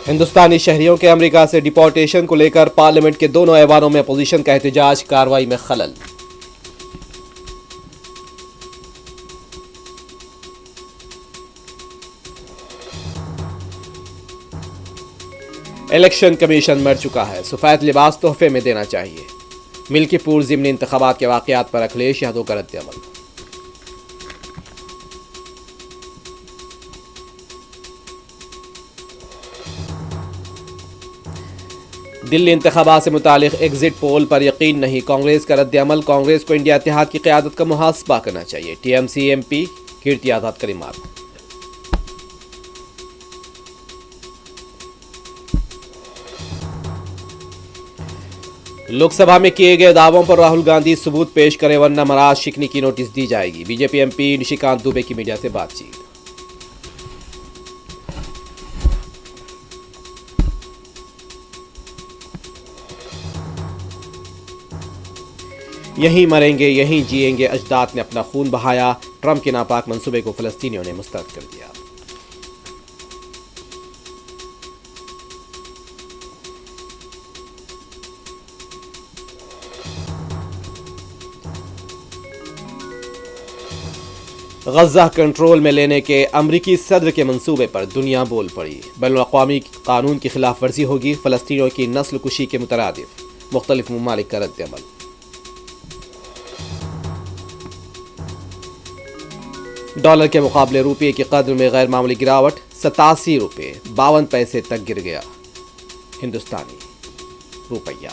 हिंदुस्तानी शहरियों के अमेरिका से डिपोर्टेशन को लेकर पार्लियामेंट के दोनों ऐवानों में अपोजिशन का एहतजाज, कार्रवाई में खलल। इलेक्शन कमीशन मर चुका है, सफेद लिबास तोहफे में देना चाहिए। मिल्कीपुर ज़िमनी इंतखाबात के वाकयात पर अखिलेश यादव का रद्द-ए-अमल। दिल्ली इंतखाबात से मुतालिक एग्जिट पोल पर यकीन नहीं, कांग्रेस का रद्द-ए-अमल। कांग्रेस को इंडिया इत्तेहाद की क़यादत का मुहासबा करना चाहिए। टीएमसी एमपी कीर्ति आजाद का रिमार्क। लोकसभा में किए गए दावों पर राहुल गांधी सबूत पेश करें वरना मराज शिकनी की नोटिस दी जाएगी। बीजेपी एमपी निशिकांत दुबे की मीडिया से बातचीत। यहीं मरेंगे यहीं जिएंगे, अजदाद ने अपना खून बहाया। ट्रंप के नापाक मंसूबे को फलस्तीनियों ने मुस्तरद कर दिया। गजा कंट्रोल में लेने के अमरीकी सदर के मंसूबे पर दुनिया बोल पड़ी। बैनुल-अक़वामी कानून की खिलाफ वर्जी होगी। फलस्तीनियों की नस्ल कुशी के मुतरादिफ मुख्तलिफ ममालिक का रद्द-ए-अमल। डॉलर के मुकाबले रुपये की कद्र में गैर मामूली गिरावट, 87 रुपये 52 पैसे तक गिर गया हिंदुस्तानी रुपया।